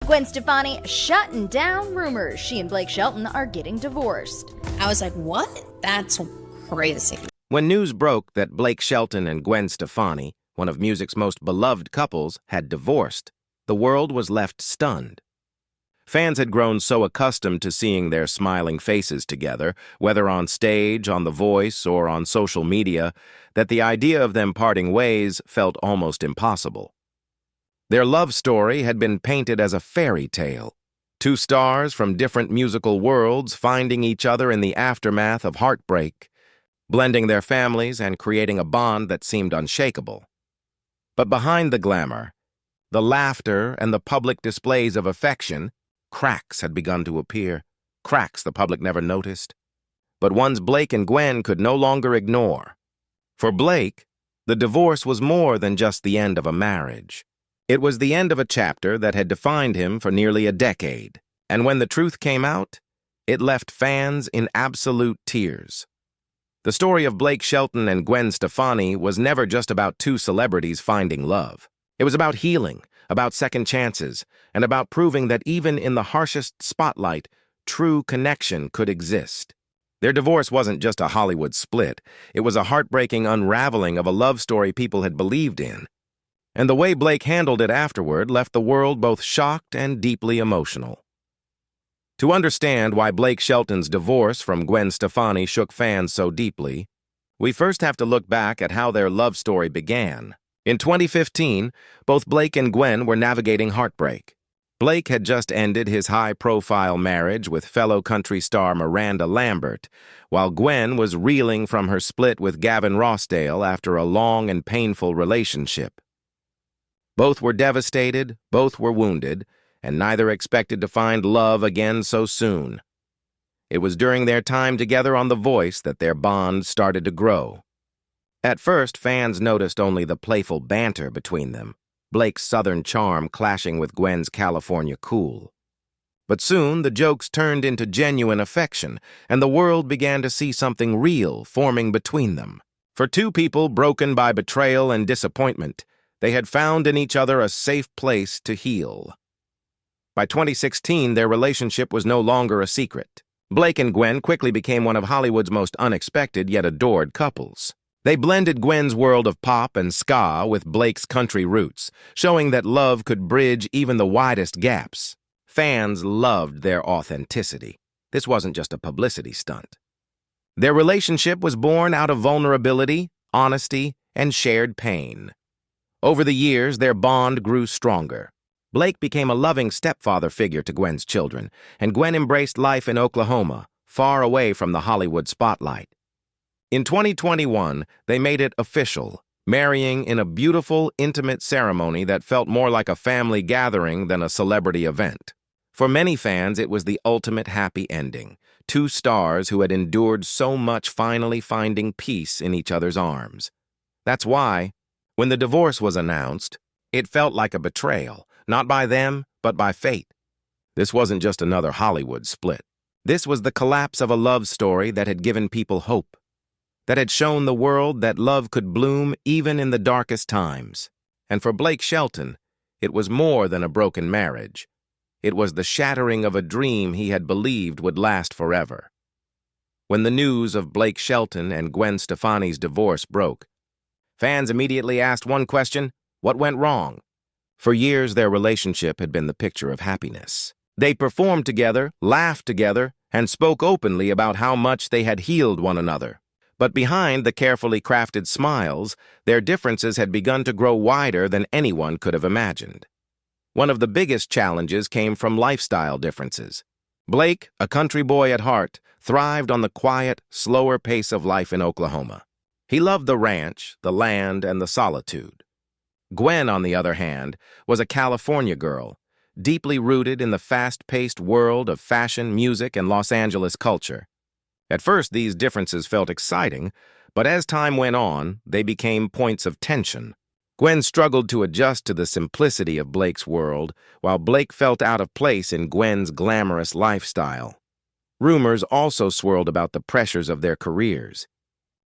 Gwen Stefani shutting down rumors she and Blake Shelton are getting divorced. I was like, what? That's crazy. When news broke that Blake Shelton and Gwen Stefani, one of music's most beloved couples, had divorced, the world was left stunned. Fans had grown so accustomed to seeing their smiling faces together, whether on stage, on The Voice, or on social media, that the idea of them parting ways felt almost impossible. Their love story had been painted as a fairy tale, two stars from different musical worlds finding each other in the aftermath of heartbreak, blending their families and creating a bond that seemed unshakable. But behind the glamour, the laughter, and the public displays of affection, cracks had begun to appear, cracks the public never noticed, but ones Blake and Gwen could no longer ignore. For Blake, the divorce was more than just the end of a marriage. It was the end of a chapter that had defined him for nearly a decade, and when the truth came out, it left fans in absolute tears. The story of Blake Shelton and Gwen Stefani was never just about two celebrities finding love. It was about healing, about second chances, and about proving that even in the harshest spotlight, true connection could exist. Their divorce wasn't just a Hollywood split. It was a heartbreaking unraveling of a love story people had believed in. And the way Blake handled it afterward left the world both shocked and deeply emotional. To understand why Blake Shelton's divorce from Gwen Stefani shook fans so deeply, we first have to look back at how their love story began. In 2015, both Blake and Gwen were navigating heartbreak. Blake had just ended his high-profile marriage with fellow country star Miranda Lambert, while Gwen was reeling from her split with Gavin Rossdale after a long and painful relationship. Both were devastated, both were wounded, and neither expected to find love again so soon. It was during their time together on The Voice that their bond started to grow. At first, fans noticed only the playful banter between them, Blake's southern charm clashing with Gwen's California cool. But soon, the jokes turned into genuine affection, and the world began to see something real forming between them. For two people broken by betrayal and disappointment, they had found in each other a safe place to heal. By 2016, their relationship was no longer a secret. Blake and Gwen quickly became one of Hollywood's most unexpected yet adored couples. They blended Gwen's world of pop and ska with Blake's country roots, showing that love could bridge even the widest gaps. Fans loved their authenticity. This wasn't just a publicity stunt. Their relationship was born out of vulnerability, honesty, and shared pain. Over the years, their bond grew stronger. Blake became a loving stepfather figure to Gwen's children, and Gwen embraced life in Oklahoma, far away from the Hollywood spotlight. In 2021, they made it official, marrying in a beautiful, intimate ceremony that felt more like a family gathering than a celebrity event. For many fans, it was the ultimate happy ending, two stars who had endured so much finally finding peace in each other's arms. That's why, when the divorce was announced, it felt like a betrayal, not by them, but by fate. This wasn't just another Hollywood split. This was the collapse of a love story that had given people hope, that had shown the world that love could bloom even in the darkest times. And for Blake Shelton, it was more than a broken marriage. It was the shattering of a dream he had believed would last forever. When the news of Blake Shelton and Gwen Stefani's divorce broke, fans immediately asked one question: what went wrong? For years, their relationship had been the picture of happiness. They performed together, laughed together, and spoke openly about how much they had healed one another. But behind the carefully crafted smiles, their differences had begun to grow wider than anyone could have imagined. One of the biggest challenges came from lifestyle differences. Blake, a country boy at heart, thrived on the quiet, slower pace of life in Oklahoma. He loved the ranch, the land, and the solitude. Gwen, on the other hand, was a California girl, deeply rooted in the fast-paced world of fashion, music, and Los Angeles culture. At first, these differences felt exciting, but as time went on, they became points of tension. Gwen struggled to adjust to the simplicity of Blake's world, while Blake felt out of place in Gwen's glamorous lifestyle. Rumors also swirled about the pressures of their careers.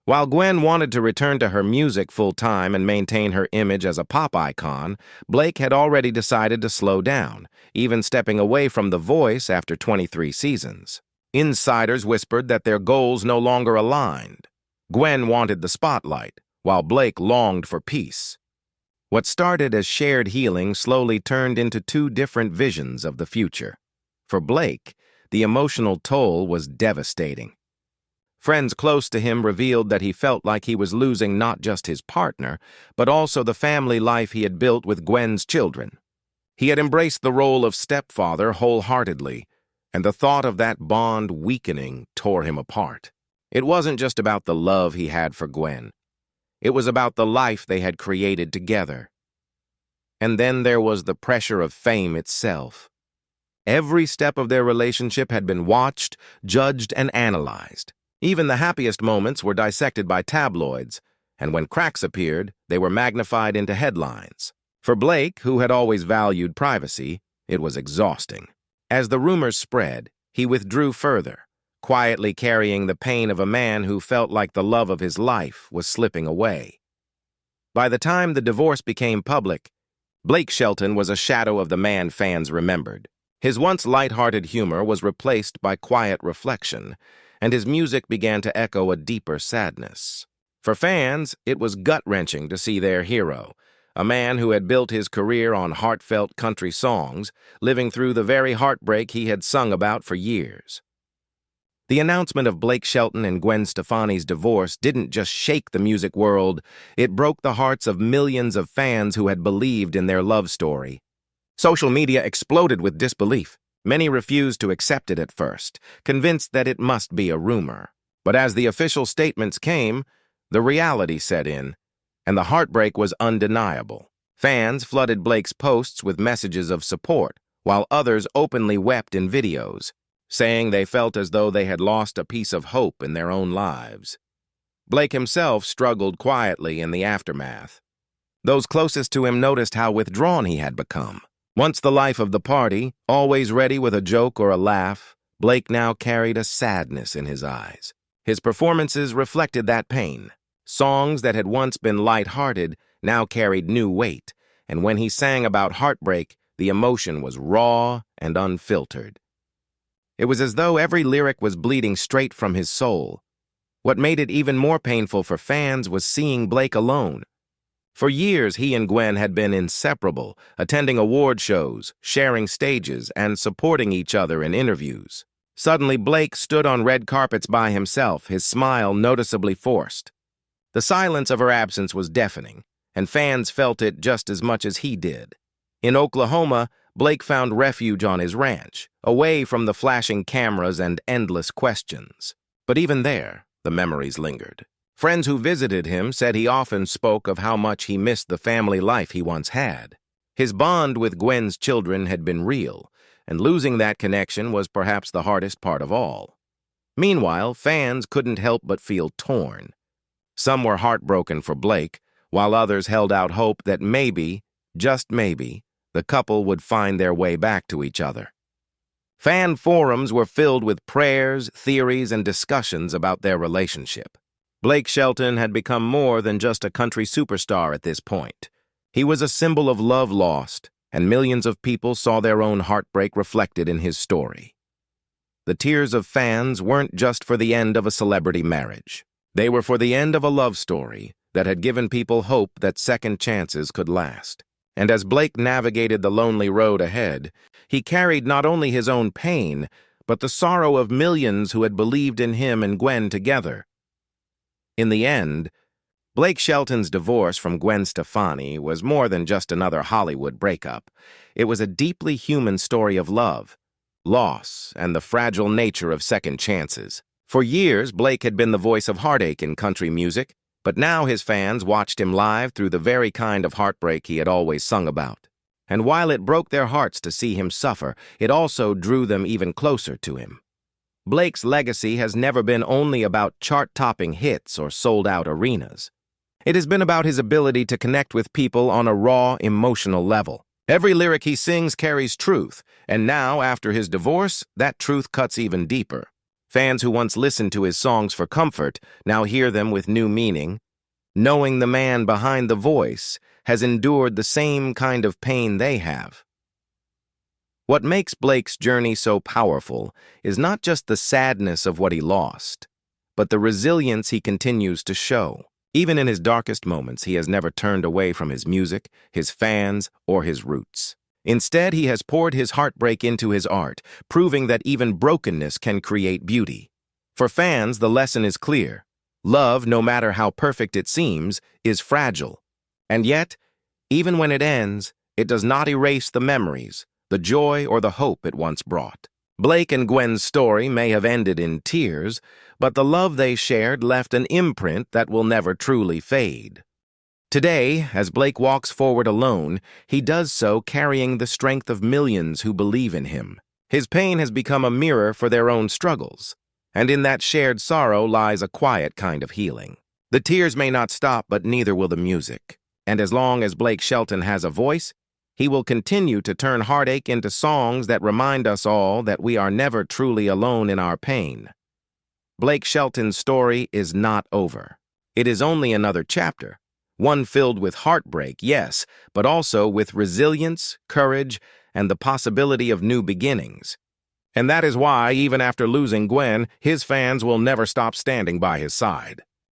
While Gwen wanted to return to her music full-time and maintain her image as a pop icon, Blake had already decided to slow down, even stepping away from The Voice after 23 seasons. Insiders whispered that their goals no longer aligned. Gwen wanted the spotlight, while Blake longed for peace. What started as shared healing slowly turned into two different visions of the future. For Blake, the emotional toll was devastating. Friends close to him revealed that he felt like he was losing not just his partner, but also the family life he had built with Gwen's children. He had embraced the role of stepfather wholeheartedly, and the thought of that bond weakening tore him apart. It wasn't just about the love he had for Gwen. It was about the life they had created together. And then there was the pressure of fame itself. Every step of their relationship had been watched, judged, and analyzed. Even the happiest moments were dissected by tabloids, and when cracks appeared, they were magnified into headlines. For Blake, who had always valued privacy, it was exhausting. As the rumors spread, he withdrew further, quietly carrying the pain of a man who felt like the love of his life was slipping away. By the time the divorce became public, Blake Shelton was a shadow of the man fans remembered. His once light-hearted humor was replaced by quiet reflection, and his music began to echo a deeper sadness. For fans, it was gut-wrenching to see their hero, a man who had built his career on heartfelt country songs, living through the very heartbreak he had sung about for years. The announcement of Blake Shelton and Gwen Stefani's divorce didn't just shake the music world, it broke the hearts of millions of fans who had believed in their love story. Social media exploded with disbelief. Many refused to accept it at first, convinced that it must be a rumor. But as the official statements came, the reality set in, and the heartbreak was undeniable. Fans flooded Blake's posts with messages of support, while others openly wept in videos, saying they felt as though they had lost a piece of hope in their own lives. Blake himself struggled quietly in the aftermath. Those closest to him noticed how withdrawn he had become. Once the life of the party, always ready with a joke or a laugh, Blake now carried a sadness in his eyes. His performances reflected that pain. Songs that had once been light-hearted now carried new weight, and when he sang about heartbreak, the emotion was raw and unfiltered. It was as though every lyric was bleeding straight from his soul. What made it even more painful for fans was seeing Blake alone. For years, he and Gwen had been inseparable, attending award shows, sharing stages, and supporting each other in interviews. Suddenly, Blake stood on red carpets by himself, his smile noticeably forced. The silence of her absence was deafening, and fans felt it just as much as he did. In Oklahoma, Blake found refuge on his ranch, away from the flashing cameras and endless questions. But even there, the memories lingered. Friends who visited him said he often spoke of how much he missed the family life he once had. His bond with Gwen's children had been real, and losing that connection was perhaps the hardest part of all. Meanwhile, fans couldn't help but feel torn. Some were heartbroken for Blake, while others held out hope that maybe, just maybe, the couple would find their way back to each other. Fan forums were filled with prayers, theories, and discussions about their relationship. Blake Shelton had become more than just a country superstar at this point. He was a symbol of love lost, and millions of people saw their own heartbreak reflected in his story. The tears of fans weren't just for the end of a celebrity marriage. They were for the end of a love story that had given people hope that second chances could last. And as Blake navigated the lonely road ahead, he carried not only his own pain, but the sorrow of millions who had believed in him and Gwen together. In the end, Blake Shelton's divorce from Gwen Stefani was more than just another Hollywood breakup. It was a deeply human story of love, loss, and the fragile nature of second chances. For years, Blake had been the voice of heartache in country music, but now his fans watched him live through the very kind of heartbreak he had always sung about. And while it broke their hearts to see him suffer, it also drew them even closer to him. Blake's legacy has never been only about chart-topping hits or sold-out arenas. It has been about his ability to connect with people on a raw, emotional level. Every lyric he sings carries truth, and now, after his divorce, that truth cuts even deeper. Fans who once listened to his songs for comfort now hear them with new meaning, knowing the man behind the voice has endured the same kind of pain they have. What makes Blake's journey so powerful is not just the sadness of what he lost, but the resilience he continues to show. Even in his darkest moments, he has never turned away from his music, his fans, or his roots. Instead, he has poured his heartbreak into his art, proving that even brokenness can create beauty. For fans, the lesson is clear. Love, no matter how perfect it seems, is fragile. And yet, even when it ends, it does not erase the memories, the joy, or the hope it once brought. Blake and Gwen's story may have ended in tears, but the love they shared left an imprint that will never truly fade. Today, as Blake walks forward alone, he does so carrying the strength of millions who believe in him. His pain has become a mirror for their own struggles, and in that shared sorrow lies a quiet kind of healing. The tears may not stop, but neither will the music. And as long as Blake Shelton has a voice, he will continue to turn heartache into songs that remind us all that we are never truly alone in our pain. Blake Shelton's story is not over. It is only another chapter. One filled with heartbreak, yes, but also with resilience, courage, and the possibility of new beginnings. And that is why, even after losing Gwen, his fans will never stop standing by his side.